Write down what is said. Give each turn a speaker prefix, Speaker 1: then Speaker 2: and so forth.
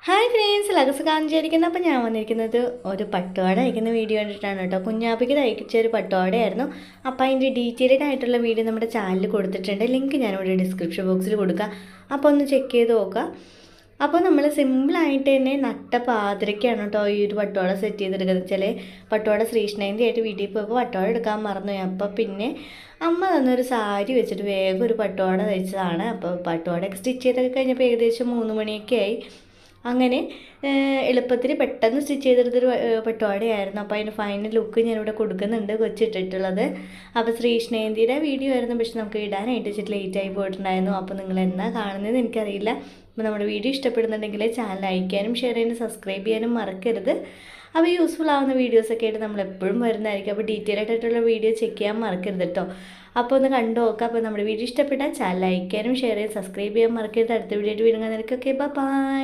Speaker 1: Hi friends, ലഗസ് കാണിച്ചിരിക്കുന്നത്. അപ്പോൾ ഞാൻ വന്നിരിക്കുന്നത് ഒരു പട്ടുപാട അയക്കുന്ന വീഡിയോ കണ്ടിട്ടാണ് കേട്ടോ. കുഞ്ഞാപ്പിക്ക് തയ്ച്ച ഒരു പട്ടുപാടയായിരുന്നു. അപ്പോൾ അതിൻ്റെ ഡീറ്റെയിൽഡ് ആയിട്ടുള്ള വീഡിയോ നമ്മുടെ ചാനലിൽ കൊടുത്തിട്ടുണ്ട്. ലിങ്ക് ഞാനിവിടെ ഡിസ്ക്രിപ്ഷൻ ബോക്സിൽ കൊടുക്കാം. അപ്പോൾ ഒന്ന് ചെക്ക് ചെയ്ത് നോക്കാം. അപ്പോൾ നമ്മൾ സിമ്പിളായിട്ട് തന്നെ നട്ട പാതിരയ്ക്കാണ് കേട്ടോ ഈ ഒരു പട്ടുപാട സെറ്റ് ചെയ്തെടുക്കുന്നത്. വെച്ചാൽ പട്ടുപാട ശ്രീകൃഷ്ണേൻ്റെ ആയിട്ട് വീട്ടിൽ പോയപ്പോൾ പട്ടുപാട എടുക്കാൻ മറന്നു. അപ്പോൾ പിന്നെ അമ്മ തന്നൊരു സാരി വെച്ചിട്ട് വേഗം ഒരു പട്ടുപാട തയ്ച്ചതാണ്. അപ്പോൾ പട്ടുപാടയൊക്കെ സ്റ്റിച്ച് ചെയ്തൊക്കെ കഴിഞ്ഞപ്പോൾ ഏകദേശം 3 മണിയൊക്കെ ആയി. അങ്ങനെ എളുപ്പത്തിൽ പെട്ടെന്ന് സ്റ്റിച്ച് ചെയ്തെടുത്തൊരു പട്ടുപാടയായിരുന്നു. അപ്പോൾ അതിൻ്റെ ഫൈനൽ ലുക്ക് ഞാനിവിടെ കൊടുക്കുന്നുണ്ട്, കൊച്ചിട്ടിട്ടുള്ളത്. അപ്പോൾ ശ്രീകൃഷ്ണേന്തിയുടെ വീഡിയോ ആയിരുന്നു, പക്ഷെ നമുക്ക് ഇടാനായിട്ട് ഇച്ചിരി ലേറ്റ് ആയി പോയിട്ടുണ്ടായിരുന്നു. അപ്പോൾ നിങ്ങൾ എന്നാ കാണുന്നതെന്ന് എനിക്കറിയില്ല. അപ്പോൾ നമ്മുടെ വീഡിയോ ഇഷ്ടപ്പെടുന്നുണ്ടെങ്കിൽ ചാനൽ ലൈക്കാനും ഷെയർ ചെയ്യാനും സബ്സ്ക്രൈബ് ചെയ്യാനും മറക്കരുത്. അപ്പോൾ യൂസ്ഫുൾ ആവുന്ന വീഡിയോസൊക്കെ ആയിട്ട് നമ്മൾ എപ്പോഴും വരുന്നതായിരിക്കും. അപ്പോൾ ഡീറ്റെയിൽ ആയിട്ടുള്ള വീഡിയോ ചെക്ക് ചെയ്യാൻ മറക്കരുത് കേട്ടോ. അപ്പോൾ ഒന്ന് കണ്ടു നോക്കാം. അപ്പോൾ നമ്മുടെ വീഡിയോ ഇഷ്ടപ്പെട്ടാൽ ചാനൽ ലൈക്കാനും ഷെയർ ചെയ്യാൻ സബ്സ്ക്രൈബ് ചെയ്യാൻ മറക്കരുത്. അടുത്ത വീഡിയോ ആയിട്ട് വീണ്ടും നിനക്കൊക്കെ ബൈ.